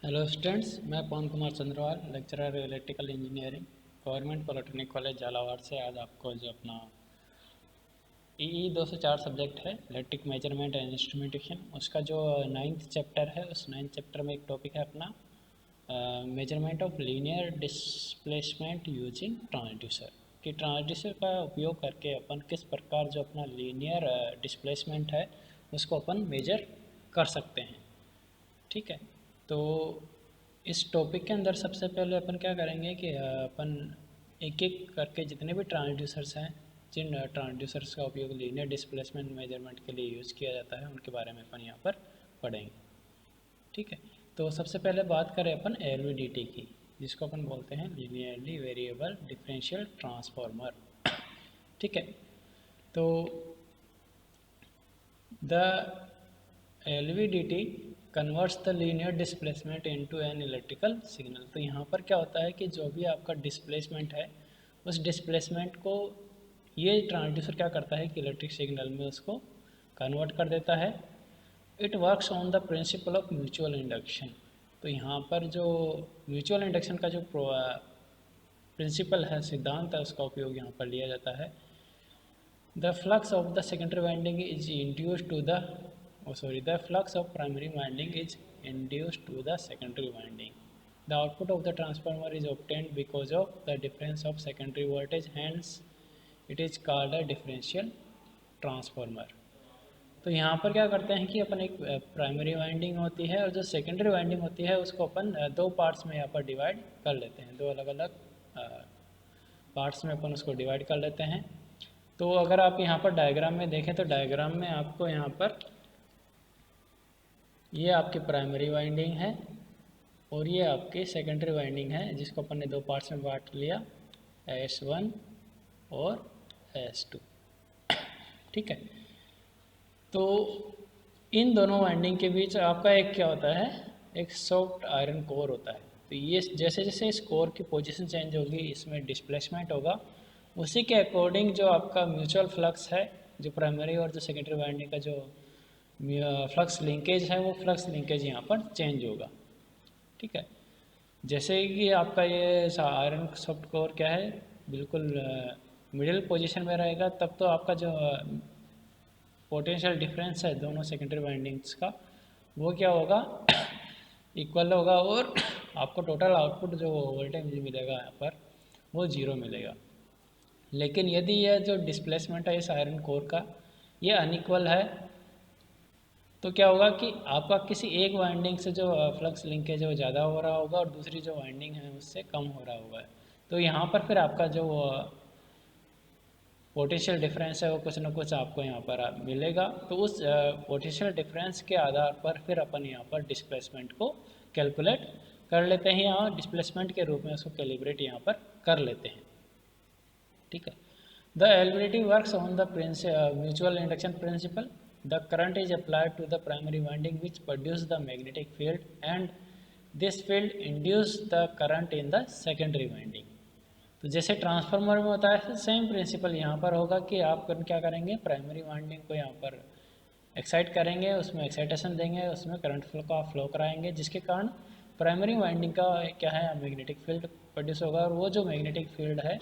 Hello students, मैं Pawan Kumar Chandrawal, lecturer electrical engineering, government polytechnic college Jhalawar से आज आपको जो अपना ई 204 सब्जेक्ट है इलेक्ट्रिक मेजरमेंट एंड इंस्ट्रूमेंटेशन, उसका जो 9th चैप्टर है, उस 9th चैप्टर में एक टॉपिक है अपना measurement of linear displacement using transducer. कि ट्रांसड्यूसर का उपयोग करके अपन किस प्रकार जो अपना लीनियर डिस्प्लेसमेंट है उसको अपन मेजर कर सकते हैं। ठीक है, तो इस टॉपिक के अंदर सबसे पहले अपन क्या करेंगे कि अपन एक एक करके जितने भी ट्रांसड्यूसर्स हैं, जिन ट्रांसड्यूसर्स का उपयोग लीनियर डिस्प्लेसमेंट मेजरमेंट के लिए यूज़ किया जाता है, उनके बारे में अपन यहाँ पर पढ़ेंगे। ठीक है, तो सबसे पहले बात करें अपन LVDT की, जिसको अपन बोलते हैं लीनियरली वेरिएबल डिफरेंशियल ट्रांसफार्मर। ठीक है, तो the LVDT converts the linear displacement into an electrical signal. तो यहाँ पर क्या होता है कि जो भी आपका डिस्प्लेसमेंट है, उस डिस्प्लेसमेंट को ये ट्रांसड्यूसर क्या करता है कि इलेक्ट्रिक सिग्नल में उसको कन्वर्ट कर देता है। It works on the principle of mutual induction. तो यहाँ पर जो म्यूचुअल इंडक्शन का जो प्रिंसिपल है, सिद्धांत है, उसका उपयोग यहाँ पर लिया जाता है। The flux of the secondary winding is induced to the the flux of primary winding is induced to the secondary winding. The output of the transformer is obtained because of the difference of secondary voltage, hence it is called a differential transformer. तो यहाँ पर क्या करते हैं कि अपन एक primary winding होती है और जो सेकेंडरी वाइंडिंग होती है उसको अपन दो पार्ट्स में यहाँ पर डिवाइड कर लेते हैं। दो अलग अलग पार्ट्स में अपन उसको डिवाइड कर लेते हैं। तो अगर आप यहाँ पर डायग्राम में देखें तो डायग्राम में आपको यहाँ पर ये आपकी प्राइमरी वाइंडिंग है और ये आपकी सेकेंडरी वाइंडिंग है, जिसको अपन ने दो पार्ट्स में बांट लिया, S1 और S2। ठीक है, तो इन दोनों वाइंडिंग के बीच आपका एक क्या होता है, एक सॉफ्ट आयरन कोर होता है। तो ये जैसे जैसे इस कोर की पोजीशन चेंज होगी, इसमें डिस्प्लेसमेंट होगा, उसी के अकॉर्डिंग जो आपका म्यूचुअल फ्लक्स है, जो प्राइमरी और जो सेकेंडरी वाइंडिंग का जो फ्लक्स लिंकेज है, वो फ्लक्स लिंकेज यहाँ पर चेंज होगा। ठीक है, जैसे कि आपका ये आयरन सॉफ्ट कोर क्या है, बिल्कुल मिडिल पोजीशन में रहेगा, तब तो आपका जो पोटेंशियल डिफरेंस है दोनों सेकेंडरी वाइंडिंग्स का, वो क्या होगा, इक्वल होगा और आपको टोटल आउटपुट जो वोल्टेज मिलेगा यहाँ पर वो 0 मिलेगा। लेकिन यदि यह जो डिस्प्लेसमेंट है इस आयरन कोर का ये अनइक्वल है, तो क्या होगा कि आपका किसी एक वाइंडिंग से जो फ्लक्स लिंकेज है वो ज़्यादा हो रहा होगा और दूसरी जो वाइंडिंग है उससे कम हो रहा होगा। तो यहाँ पर फिर आपका जो पोटेंशियल डिफरेंस है वो कुछ ना कुछ आपको यहाँ पर मिलेगा। तो उस पोटेंशियल डिफरेंस के आधार पर फिर अपन यहाँ पर डिस्प्लेसमेंट को कैलकुलेट कर लेते हैं, यहाँ डिस्प्लेसमेंट के रूप में उसको कैलिब्रेट यहाँ पर कर लेते हैं। ठीक है, the LVDT works on the mutual induction principal. The current is applied to the primary winding which produce the magnetic field and this field induce the current in the secondary winding. तो जैसे transformer में होता है, same principle यहाँ पर होगा कि आप क्या करेंगे, प्राइमरी वाइंडिंग को यहाँ पर एक्साइट करेंगे, उसमें एक्साइटेशन देंगे, उसमें करंट फ्लो कराएंगे, जिसके कारण प्राइमरी वाइंडिंग का क्या है, मैग्नेटिक फील्ड प्रोड्यूस होगा और वो जो मैग्नेटिक फील्ड है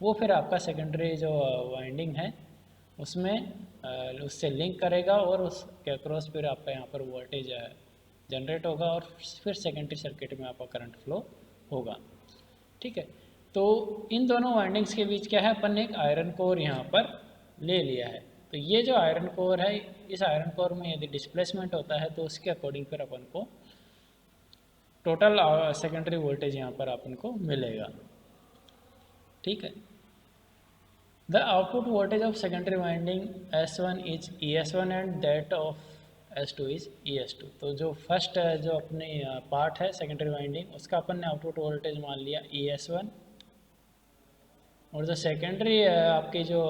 वो फिर आपका सेकेंडरी जो वाइंडिंग है उसमें उससे लिंक करेगा और उसके अक्रॉस फिर आपका यहाँ पर वोल्टेज जनरेट होगा और फिर सेकेंडरी सर्किट में आपका करंट फ्लो होगा। ठीक है, तो इन दोनों वाइंडिंग्स के बीच क्या है, अपन ने एक आयरन कोर यहाँ पर ले लिया है। तो ये जो आयरन कोर है, इस आयरन कोर में यदि डिस्प्लेसमेंट होता है तो उसके अकॉर्डिंग फिर अपन को टोटल सेकेंडरी वोल्टेज यहाँ पर अपन को मिलेगा। ठीक है, The output voltage of secondary winding S1 is ES1 and that of S2 is ES2। तो जो फर्स्ट जो अपने पार्ट है सेकेंडरी वाइंडिंग, उसका अपन ने आउटपुट वोल्टेज मान लिया ES1 और जो सेकेंडरी आपकी जो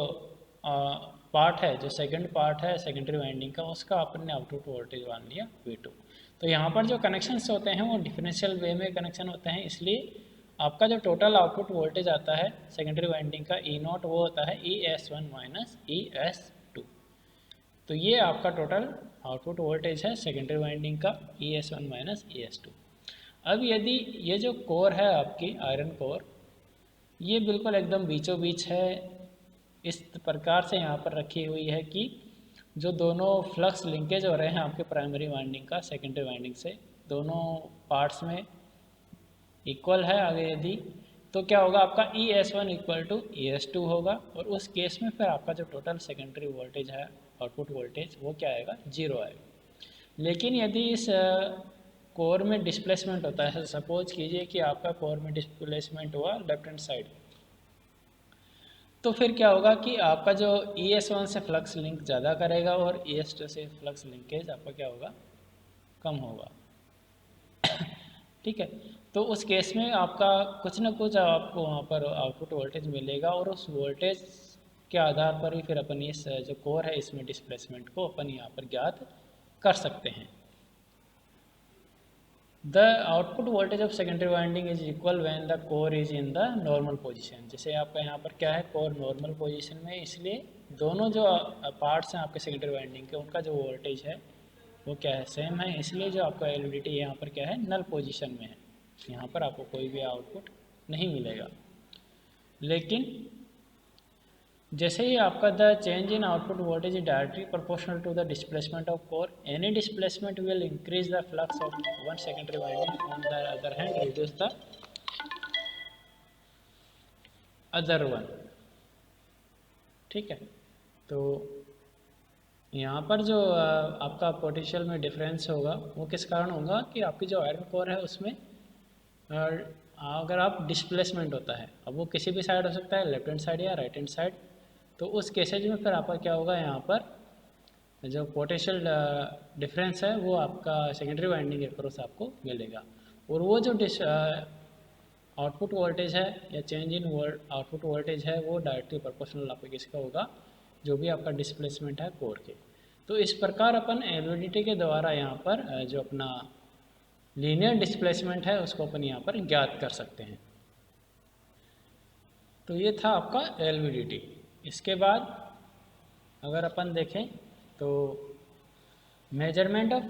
पार्ट है, जो सेकंड पार्ट है सेकेंडरी वाइंडिंग का, उसका अपन ने आउटपुट वोल्टेज मान लिया V2। तो यहाँ पर जो कनेक्शंस होते हैं वो डिफरेंशियल वे में कनेक्शन होते हैं, इसलिए आपका जो टोटल आउटपुट वोल्टेज आता है सेकेंडरी वाइंडिंग का E0 वो होता है ES1 माइनस ES2। तो ये आपका टोटल आउटपुट वोल्टेज है सेकेंडरी वाइंडिंग का ES1 माइनस ES2। अब यदि ये जो कोर है आपकी आयरन कोर, ये बिल्कुल एकदम बीचों बीच है, इस प्रकार से यहाँ पर रखी हुई है कि जो दोनों फ्लक्स लिंकेज हो रहे हैं आपके प्राइमरी वाइंडिंग का सेकेंडरी वाइंडिंग से, दोनों पार्ट्स में इक्वल है। आगे यदि तो क्या होगा, आपका ES1 इक्वल टू ES2 होगा, और उस केस में फिर आपका जो टोटल सेकेंडरी वोल्टेज है, आउटपुट वोल्टेज, वो क्या आएगा, 0 आएगा। लेकिन यदि इस कोर में डिस्प्लेसमेंट होता है, सपोज कीजिए कि आपका कोर में डिस्प्लेसमेंट हुआ लेफ्ट हैंड साइड, तो फिर क्या होगा कि आपका जो ES1 से फ्लक्स लिंक ज़्यादा करेगा और ES2 से फ्लक्स लिंकेज आपका क्या होगा, कम होगा। ठीक है, तो उस केस में आपका कुछ ना कुछ आपको वहाँ पर आउटपुट वोल्टेज मिलेगा, और उस वोल्टेज के आधार पर ही फिर अपन इस जो कोर है इसमें डिस्प्लेसमेंट को अपन यहाँ पर ज्ञात कर सकते हैं। The output voltage of secondary winding is equal when the core is in the normal position. जैसे आपका यहाँ पर क्या है, कोर नॉर्मल पोजीशन में, इसलिए दोनों जो पार्ट्स हैं आपके सेकेंडरी वाइंडिंग के, उनका जो वोल्टेज है वो क्या है, सेम है। इसलिए जो आपका LVDT यहाँ पर क्या है, नल पोजीशन में है, यहाँ पर आपको कोई भी आउटपुट नहीं मिलेगा। लेकिन जैसे ही आपका the change in output voltage is directly proportional to the displacement of core, any displacement will increase the flux of one secondary winding, on the other hand reduce the other one. ठीक है, तो यहाँ पर जो आपका potential में difference होगा वो किस कारण होगा कि आपकी जो आयरन कोर है उसमें अगर आप डिस्प्लेसमेंट होता है, अब वो किसी भी साइड हो सकता है, लेफ्ट हैंड साइड या राइट हैंड साइड, तो उस केसेज में फिर आपका क्या होगा, यहाँ पर जो पोटेंशियल डिफरेंस है वो आपका सेकेंडरी वाइंडिंग के अक्रॉस आपको मिलेगा, और वो जो आउटपुट वोल्टेज है या चेंज इन आउटपुट वोल्टेज है वो डायरेक्टली प्रोपोर्शनल आपका किसका होगा, जो भी आपका डिस्प्लेसमेंट है कोर के। तो इस प्रकार अपन LVDT के द्वारा यहाँ पर जो अपना लीनियर डिस्प्लेसमेंट है उसको अपन यहाँ पर ज्ञात कर सकते हैं। तो ये था आपका LVDT। इसके बाद अगर अपन देखें तो measurement of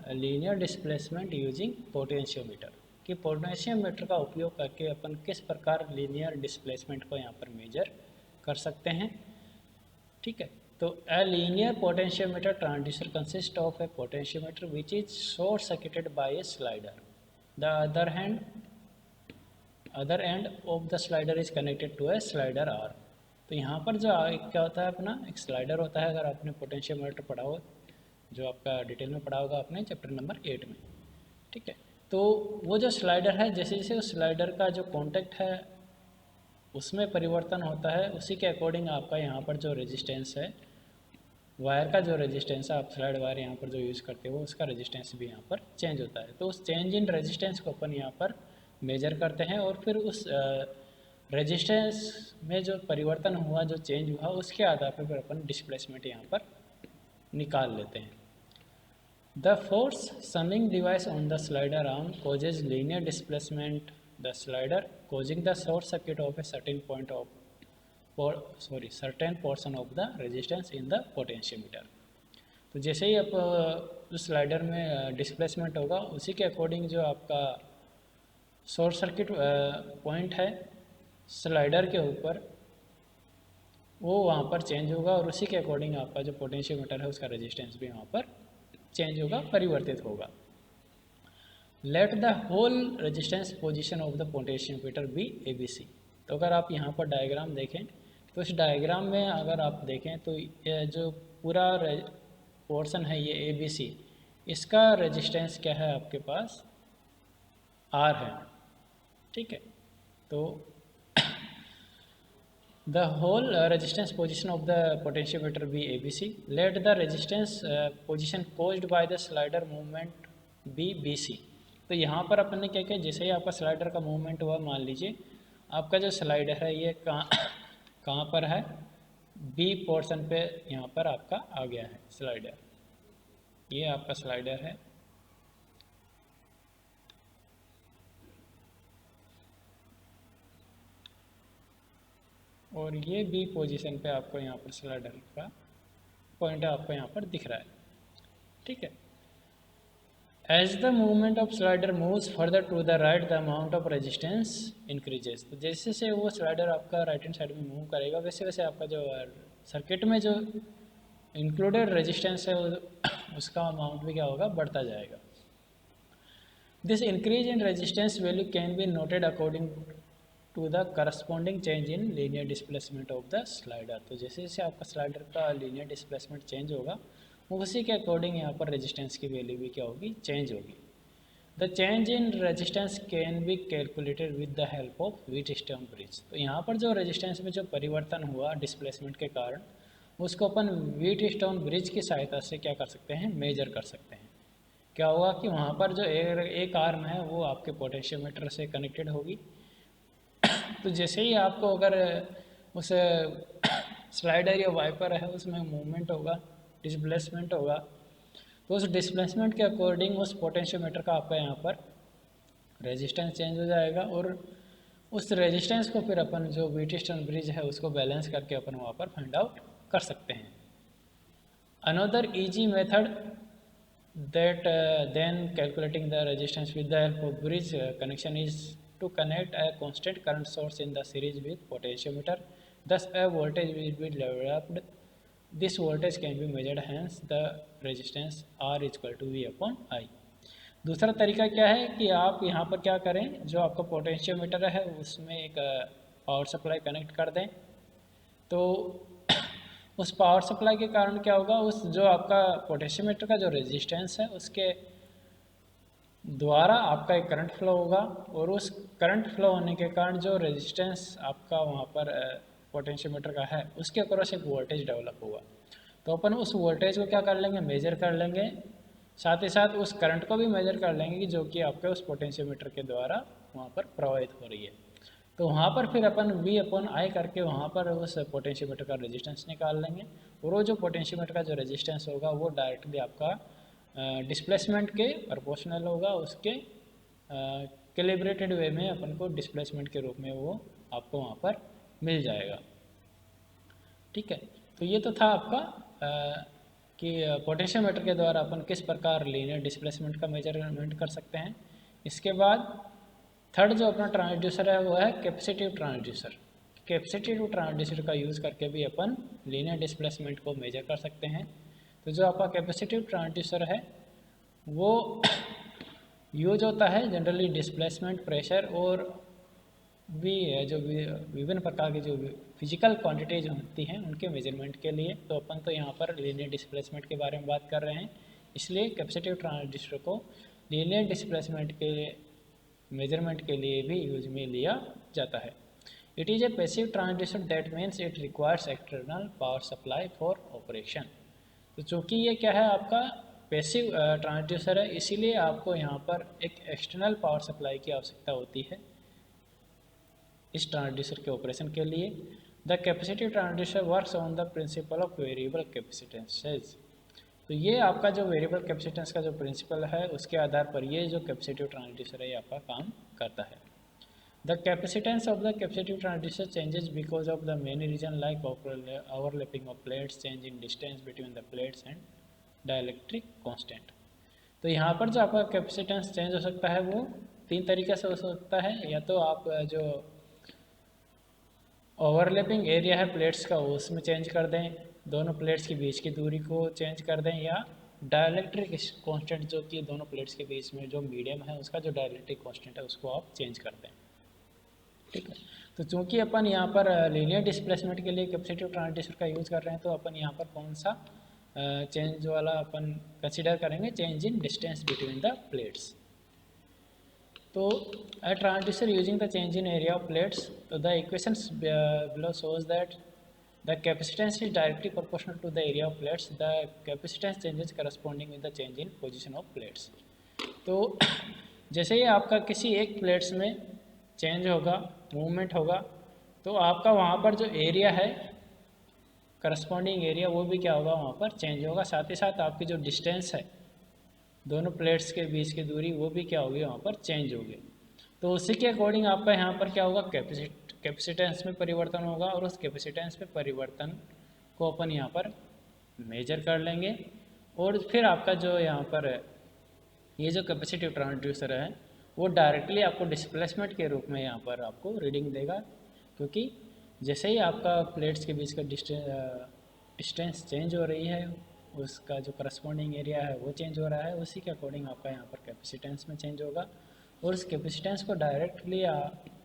linear displacement using potentiometer, कि पोटेंशियोमीटर का उपयोग करके अपन किस प्रकार लीनियर डिस्प्लेसमेंट को यहाँ पर मेजर कर सकते हैं। ठीक है, तो a linear potentiometer transducer consists of a potentiometer which is short circuited by a slider. The other end of the slider is connected to a slider R. तो यहाँ पर जो क्या होता है, अपना एक स्लाइडर होता है, अगर आपने पोटेंशियोमीटर पढ़ा हो, जो आपका डिटेल में पढ़ा होगा आपने चैप्टर नंबर 8 में। ठीक है, तो वो जो स्लाइडर है, जैसे जैसे उस स्लाइडर का जो कॉन्टेक्ट है उसमें परिवर्तन होता है, उसी के अकॉर्डिंग आपका यहाँ पर जो रेजिस्टेंस है, वायर का जो रेजिस्टेंस है, आप स्लाइड वायर यहाँ पर जो यूज़ करते हो उसका रेजिस्टेंस भी यहाँ पर चेंज होता है। तो उस चेंज इन रेजिस्टेंस को अपन यहाँ पर मेजर करते हैं, और फिर उस रेजिस्टेंस में जो परिवर्तन हुआ, जो चेंज हुआ, उसके आधार पर फिर अपन डिस्प्लेसमेंट यहाँ पर निकाल लेते हैं। The force summing device on the slider arm causes linear displacement the slider causing the short circuit of a certain certain portion of the resistance in the potentiometer। तो जैसे ही आप उस स्लाइडर में डिस्प्लेसमेंट होगा, उसी के अकॉर्डिंग जो आपका शॉर्ट सर्किट पॉइंट है स्लाइडर के ऊपर, वो वहाँ पर चेंज होगा, और उसी के अकॉर्डिंग आपका जो पोटेंशियोमीटर है उसका रेजिस्टेंस भी वहाँ पर चेंज होगा, परिवर्तित होगा। Let the whole resistance position of the potentiometer be ABC। तो अगर आप यहाँ पर डायग्राम देखें, तो इस डायग्राम में अगर आप देखें तो ये जो पूरा पोर्शन है ये ABC, इसका रेजिस्टेंस क्या है आपके पास, R है। ठीक है, तो the whole resistance position of the potentiometer be ABC, let the resistance position caused by the slider movement be BC। तो यहाँ पर अपन ने क्या किया, जैसे ही आपका स्लाइडर का मूवमेंट हुआ, मान लीजिए आपका जो स्लाइडर है ये कहाँ पर है, B पोर्शन पे यहाँ पर आपका आ गया है स्लाइडर, ये आपका स्लाइडर है, और ये B पोजीशन पे आपको यहाँ पर स्लाइडर का पॉइंट आपको यहाँ पर दिख रहा है। ठीक है, as the movement of slider moves further to the right the amount of resistance increases. तो जैसे से वो स्लाइडर आपका राइट हैंड साइड में मूव करेगा वैसे वैसे आपका जो सर्किट में जो इंक्लूडेड रेजिस्टेंस है उसका अमाउंट भी क्या होगा, बढ़ता जाएगा। This increase in resistance value can be noted according to the corresponding change in linear displacement of the slider. तो जैसे जैसे आपका स्लाइडर का लीनियर डिस्प्लेसमेंट चेंज होगा उसी के अकॉर्डिंग यहाँ पर रेजिस्टेंस की वैल्यू भी क्या होगी, चेंज होगी। The change in resistance can be calculated with the help of Wheatstone bridge. तो यहाँ पर जो रेजिस्टेंस में जो परिवर्तन हुआ डिस्प्लेसमेंट के कारण उसको अपन व्हीटस्टोन ब्रिज की सहायता से क्या कर सकते हैं, मेजर कर सकते हैं। क्या होगा कि वहाँ पर जो एक आर्म है वो आपके पोटेंशियोमीटर से कनेक्टेड होगी। तो जैसे ही आपको अगर उस स्लाइडर या वाइपर है उसमें मूवमेंट होगा, डिस्प्लेसमेंट होगा, तो उस डिस्प्लेसमेंट के अकॉर्डिंग उस पोटेंशियोमीटर का आपका यहाँ पर रेजिस्टेंस चेंज हो जाएगा और उस रेजिस्टेंस को फिर अपन जो व्हीटस्टोन ब्रिज है उसको बैलेंस करके अपन वहाँ पर फाइंड आउट कर सकते हैं। Another easy method that then calculating the resistance with the help of bridge connection is to connect a constant current source in the series with potentiometer. Thus a voltage will be developed. This voltage can be measured, hence the resistance R is equal to V upon I. दूसरा तरीका क्या है कि आप यहाँ पर क्या करें, जो आपका पोटेंशियोमीटर है उसमें एक पावर सप्लाई कनेक्ट कर दें। तो उस पावर सप्लाई के कारण क्या होगा, उस जो आपका पोटेंशियोमीटर का जो रेजिस्टेंस है उसके द्वारा आपका एक करंट फ्लो होगा और उस करंट फ्लो होने के कारण जो रेजिस्टेंस आपका वहाँ पर पोटेंशियोमीटर का है उसके अक्रॉस एक वोल्टेज डेवलप होगा। तो अपन उस वोल्टेज को क्या कर लेंगे, मेजर कर लेंगे, साथ ही साथ उस करंट को भी मेजर कर लेंगे कि जो कि आपके उस पोटेंशियोमीटर के द्वारा वहाँ पर प्रवाहित हो रही है। तो वहाँ पर फिर अपन V अपॉन I करके वहाँ पर उस पोटेंशियोमीटर का रेजिस्टेंस निकाल लेंगे और वो जो पोटेंशियोमीटर का जो रेजिस्टेंस होगा वो डायरेक्टली आपका डिस्प्लेसमेंट के प्रोपोर्शनल होगा, उसके कैलिब्रेटेड वे में अपन को डिस्प्लेसमेंट के रूप में वो आपको वहाँ पर मिल जाएगा। ठीक है, तो ये तो था आपका कि पोटेंशियोमीटर के द्वारा अपन किस प्रकार लीनियर डिस्प्लेसमेंट का मेजरमेंट कर सकते हैं। इसके बाद थर्ड जो अपना ट्रांसड्यूसर है वो है कैपेसिटिव ट्रांसड्यूसर। कैपेसिटिव ट्रांसड्यूसर का यूज़ करके भी अपन लीनियर डिस्प्लेसमेंट को मेजर कर सकते हैं। तो जो आपका कैपेसिटिव ट्रांसड्यूसर है वो यूज होता है जनरली डिस्प्लेसमेंट, प्रेशर और भी जो विभिन्न प्रकार की जो फिजिकल क्वांटिटीज होती हैं उनके मेजरमेंट के लिए। तो अपन तो यहाँ पर लीनियर डिस्प्लेसमेंट के बारे में बात कर रहे हैं, इसलिए कैपेसिटिव ट्रांसड्यूसर को लीनियर डिस्प्लेसमेंट के मेजरमेंट के लिए भी यूज में लिया जाता है। It is a passive transducer that means it requires external power supply for operation. तो चूँकि ये क्या है आपका पैसिव ट्रांसड्यूसर है, इसीलिए आपको यहाँ पर एक एक्सटर्नल पावर सप्लाई की आवश्यकता होती है इस ट्रांसड्यूसर के ऑपरेशन के लिए। The capacitive transducer works on the principle of variable capacitances. तो ये आपका जो वेरिएबल कैपेसिटेंस का जो प्रिंसिपल है उसके आधार पर ये जो कैपेसिटिव ट्रांसड्यूसर है ये आपका काम करता है। The capacitance of the capacitive transducer changes because of the many reason like overlapping of plates, change in distance between the plates and dielectric constant. तो यहाँ पर जो आपका कैपेसिटेंस चेंज हो सकता है वो तीन तरीके से हो सकता है। या तो आप जो ओवरलैपिंग एरिया है प्लेट्स का उसमें चेंज कर दें, दोनों प्लेट्स के बीच की दूरी को चेंज कर दें, या डाइलेक्ट्रिक कांस्टेंट जो कि दोनों प्लेट्स के बीच में जो मीडियम है उसका जो डाइलेक्ट्रिक कांस्टेंट है उसको आप चेंज कर दें। ठीक है, तो चूँकि अपन यहाँ पर लीनियर डिस्प्लेसमेंट के लिए कैपेसिटिव ट्रांसड्यूसर का यूज़ कर रहे हैं तो अपन यहाँ पर कौन सा चेंज वाला अपन कंसिडर करेंगे, change in distance between the plates. तो a transducer using the change in area of plates, so the equations below shows that the capacitance is directly proportional to the area of plates. The capacitance changes corresponding with the change in position of plates. तो जैसे ही आपका किसी एक plates में change होगा, movement होगा, तो आपका वहाँ पर जो एरिया है करस्पॉन्डिंग एरिया वो भी क्या होगा, वहाँ पर चेंज होगा। साथ ही साथ आपकी जो डिस्टेंस है दोनों प्लेट्स के बीच की दूरी वो भी क्या होगी, वहाँ पर चेंज होगी। तो उसी के अकॉर्डिंग आपका यहाँ पर क्या होगा, कैपेसिटेंस में परिवर्तन होगा और उस कैपेसिटेंस में परिवर्तन को अपन यहाँ पर मेजर कर लेंगे और फिर आपका जो यहाँ पर ये जो कैपेसिटिव ट्रांसड्यूसर है वो डायरेक्टली आपको डिस्प्लेसमेंट के रूप में यहाँ पर आपको रीडिंग देगा, क्योंकि जैसे ही आपका प्लेट्स के बीच का डिस्टेंस चेंज हो रही है, उसका जो करस्पॉन्डिंग एरिया है वो चेंज हो रहा है, उसी के अकॉर्डिंग आपका यहाँ पर कैपेसिटेंस में चेंज होगा। और उस कैपेसिटेंस को डायरेक्टली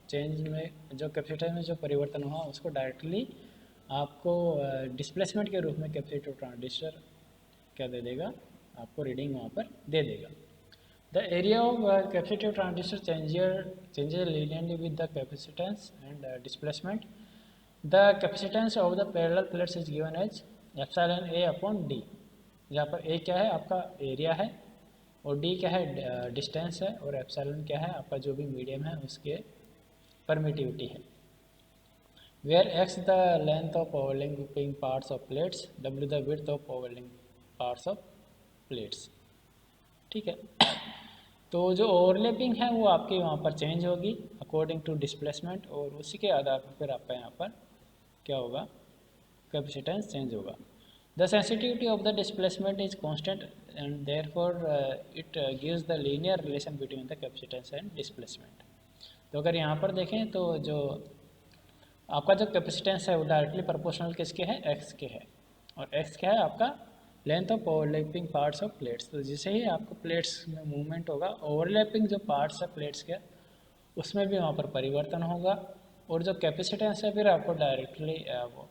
चेंज में जो कैपेसिटेंस में जो परिवर्तन हुआ उसको डायरेक्टली आपको डिस्प्लेसमेंट के रूप में कैपेसिटिव ट्रांसड्यूसर क्या दे देगा, आपको रीडिंग वहाँ पर दे देगा। The area of capacitive transistor changes linearly with the capacitance and displacement. The capacitance of the parallel plates is given as epsilon A upon D, जहाँ पर A क्या है आपका एरिया है और D क्या है डिस्टेंस है और एप्सिलॉन क्या है आपका जो भी मीडियम है उसके परमिटिविटी है। Where x the length of overlapping parts of plates, w the width of overlapping parts of plates। ठीक है, तो जो ओवरलैपिंग है वो आपके वहाँ पर चेंज होगी अकॉर्डिंग टू डिस्प्लेसमेंट, और उसी के आधार पर फिर आपका यहाँ पर क्या होगा, कैपेसिटेंस चेंज होगा। The sensitivity of the displacement is constant and therefore it gives the linear relation between the capacitance and displacement. तो अगर यहाँ पर देखें तो जो आपका जो कैपेसिटेंस है वो डायरेक्टली प्रोपोर्शनल किसके है, एक्स के है, और एक्स क्या है आपका length of overlapping parts of plates. तो जैसे ही आपको प्लेट्स में मूवमेंट होगा, ओवरलैपिंग जो पार्ट्स है प्लेट्स के उसमें भी वहाँ पर परिवर्तन होगा, और जो कैपेसिटेंस है फिर आपको डायरेक्टली वो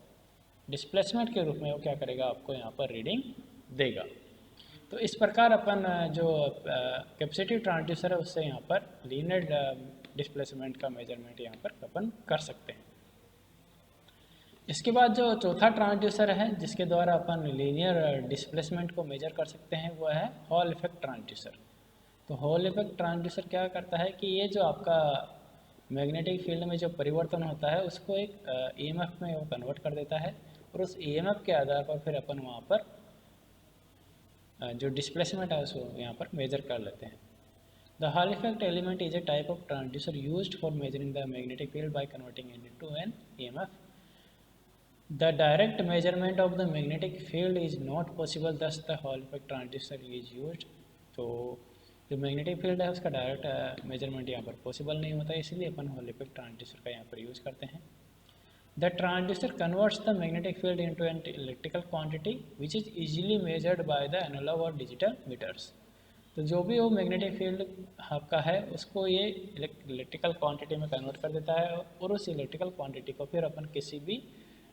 डिस्प्लेसमेंट के रूप में वो क्या करेगा, आपको यहाँ पर रीडिंग देगा। तो इस प्रकार अपन जो कैपेसिटिव ट्रांसड्यूसर है उससे यहाँ पर लीनियर डिस्प्लेसमेंट का मेजरमेंट यहाँ पर अपन कर सकते हैं। इसके बाद जो चौथा ट्रांसड्यूसर है जिसके द्वारा अपन लीनियर डिस्प्लेसमेंट को मेजर कर सकते हैं वो है हॉल इफेक्ट ट्रांसड्यूसर। तो हॉल इफेक्ट ट्रांसड्यूसर क्या करता है कि ये जो आपका मैग्नेटिक फील्ड में जो परिवर्तन होता है उसको एक ईएमएफ में वो कन्वर्ट कर देता है, और उस ईएमएफ के आधार पर फिर अपन वहाँ पर जो डिस्प्लेसमेंट है उसको यहाँ पर मेजर कर लेते हैं। The Hall effect element is a type of transducer used for measuring the magnetic field by converting it into an EMF. The direct measurement of the magnetic field is not possible, thus the Hall effect transducer is used। तो जो magnetic field है उसका direct measurement यहाँ पर possible नहीं होता, इसलिए अपन hall effect transducer का यहाँ पर यूज़ करते हैं। The transducer converts the magnetic field into an electrical quantity which is easily measured by the analog और डिजिटल मीटर्स। तो जो भी वो मैग्नेटिक फील्ड आपका है उसको ये इलेक्ट्रिकल क्वांटिटी में कन्वर्ट कर देता है, और उस इलेक्ट्रिकल क्वांटिटी को फिर अपन किसी भी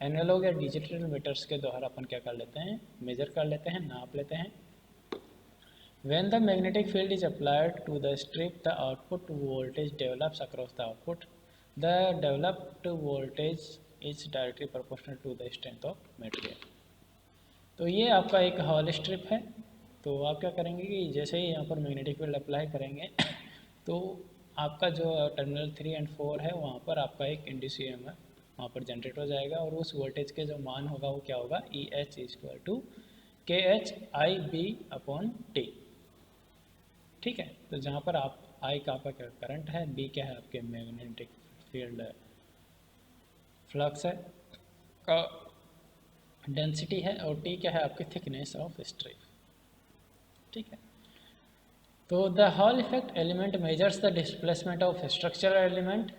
एनालॉग या डिजिटल मीटर्स के द्वारा अपन क्या कर लेते हैं, मेजर कर लेते हैं, नाप लेते हैं। When the magnetic field is applied to the strip, the output voltage develops across the output. The developed voltage is directly proportional to the strength of material। तो ये आपका एक हॉल स्ट्रिप है। तो आप क्या करेंगे कि जैसे ही यहाँ पर मैग्नेटिक फील्ड अप्लाई करेंगे तो आपका जो टर्मिनल 3 और 4 है वहाँ पर आपका एक इंड्यूस ईएमएफ वहाँ पर जनरेट हो जाएगा, और उस वोल्टेज के जो मान होगा वो क्या होगा, E H equal to K H I B upon T. ठीक है, तो जहाँ पर आप आई का आपका क्या करंट है, बी क्या है आपके मैग्नेटिक फील्ड फ्लक्स है का डेंसिटी है, और टी क्या है आपकी थिकनेस ऑफ स्ट्रिप। ठीक है, तो the Hall effect element measures the displacement of structural element.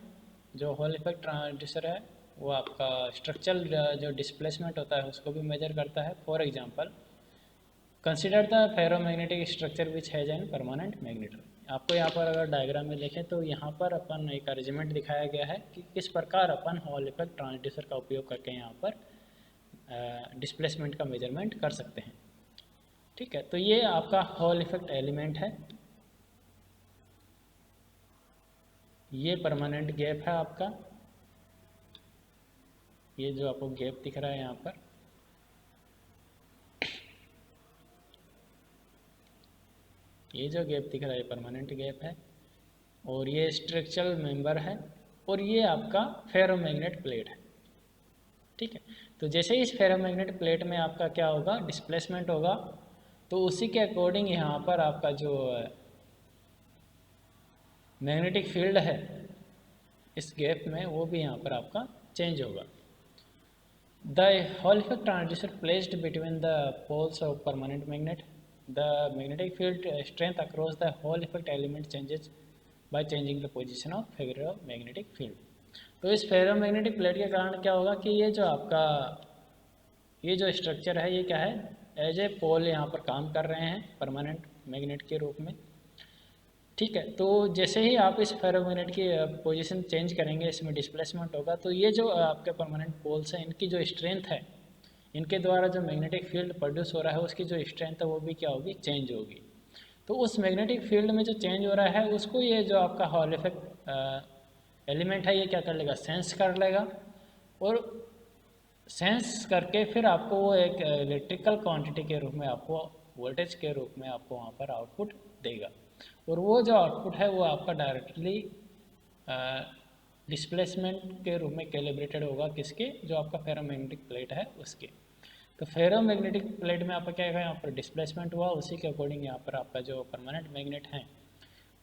जो हॉल इफेक्ट ट्रांसड्यूसर है वो आपका स्ट्रक्चरल जो डिस्प्लेसमेंट होता है उसको भी मेजर करता है। For example consider the ferromagnetic structure which has an permanent magnet. आपको यहाँ पर अगर डायग्राम में देखें तो यहाँ पर अपन एक अरेंजमेंट दिखाया गया है कि किस प्रकार अपन हॉल इफेक्ट ट्रांसड्यूसर का उपयोग करके यहाँ पर डिस्प्लेसमेंट का मेजरमेंट कर सकते हैं। ठीक है, तो ये आपका हॉल इफेक्ट एलिमेंट है, ये परमानेंट गैप है आपका, ये जो आपको गैप दिख रहा है यहाँ पर, ये जो गैप दिख रहा है परमानेंट गैप है, और ये स्ट्रक्चरल मेंबर है, और ये आपका फेरोमैग्नेट प्लेट है। ठीक है, तो जैसे ही इस फेरोमैग्नेट प्लेट में आपका क्या होगा, डिस्प्लेसमेंट होगा, तो उसी के अकॉर्डिंग यहाँ पर आपका जो मैग्नेटिक फील्ड है इस गैप में वो भी यहाँ पर आपका चेंज होगा। The Hall effect transducer placed between the poles of permanent magnet. The magnetic field strength across the Hall effect element changes by changing the position of ferromagnetic field. तो इस फेरोमैग्नेटिक प्लेट के कारण क्या होगा कि ये जो आपका ये जो स्ट्रक्चर है ये क्या है, एज ए पोल यहाँ पर काम कर रहे हैं परमानेंट मैग्नेट के रूप में। ठीक है, तो जैसे ही आप इस फेरोमैग्नेट की पोजीशन चेंज करेंगे, इसमें डिस्प्लेसमेंट होगा, तो ये जो आपके परमानेंट पोल्स हैं इनकी जो स्ट्रेंथ है, इनके द्वारा जो मैग्नेटिक फील्ड प्रोड्यूस हो रहा है उसकी जो स्ट्रेंथ है वो भी क्या होगी, चेंज होगी। तो उस मैग्नेटिक फील्ड में जो चेंज हो रहा है उसको ये जो आपका हॉल इफेक्ट एलिमेंट है ये क्या कर लेगा, सेंस कर लेगा, और सेंस करके फिर आपको वो एक इलेक्ट्रिकल क्वांटिटी के रूप में आपको वोल्टेज के रूप में आपको वहाँ पर आउटपुट देगा। और वो जो आउटपुट है वो आपका डायरेक्टली डिस्प्लेसमेंट के रूप में कैलिब्रेटेड होगा, किसके, जो आपका फेरोमैग्नेटिक प्लेट है उसके। तो फेरोमैग्नेटिक प्लेट में आपका क्या है, यहाँ पर डिस्प्लेसमेंट हुआ, उसी के अकॉर्डिंग यहाँ पर आपका जो परमानेंट मैग्नेट हैं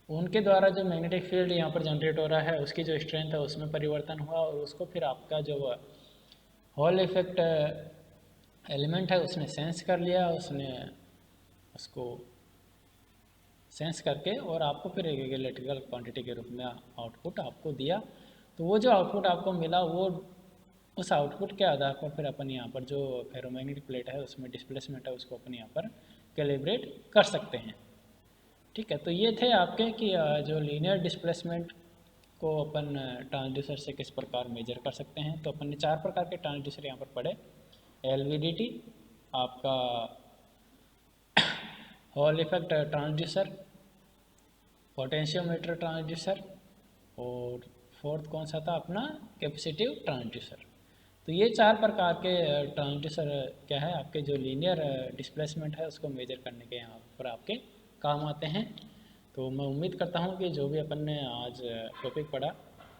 उनके द्वारा जो मैग्नेटिक फील्ड यहाँ पर जनरेट हो रहा है उसकी जो स्ट्रेंथ है उसमें परिवर्तन हुआ, और उसको फिर आपका जो हॉल इफेक्ट एलिमेंट है उसने सेंस कर लिया, उसने उसको सेंस करके और आपको फिर एक इलेक्ट्रिकल क्वांटिटी के रूप में आउटपुट आपको दिया। तो वो जो आउटपुट आपको मिला वो उस आउटपुट के आधार पर फिर अपन यहाँ पर जो फेरोमैग्नेटिक प्लेट है उसमें डिस्प्लेसमेंट है उसको अपन यहाँ पर कैलिब्रेट कर सकते हैं। ठीक है, तो ये थे आपके कि जो लीनियर डिस्प्लेसमेंट को अपन ट्रांसड्यूसर से किस प्रकार मेजर कर सकते हैं। तो अपन ने 4 प्रकार के ट्रांसड्यूसर यहाँ पर पढ़े, LVDT, आपका hall effect transducer, potentiometer transducer, और फोर्थ कौन सा था अपना, कैपेसिटिव ट्रांसड्यूसर। तो ये 4 प्रकार के ट्रांसड्यूसर क्या है आपके जो लीनियर डिस्प्लेसमेंट है उसको मेजर करने के यहाँ पर आपके काम आते हैं। तो मैं उम्मीद करता हूँ कि जो भी अपन ने आज टॉपिक पढ़ा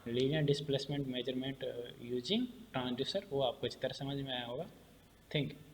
linear displacement measurement using transducer वो आपको अच्छी तरह समझ में आया होगा। Thank you.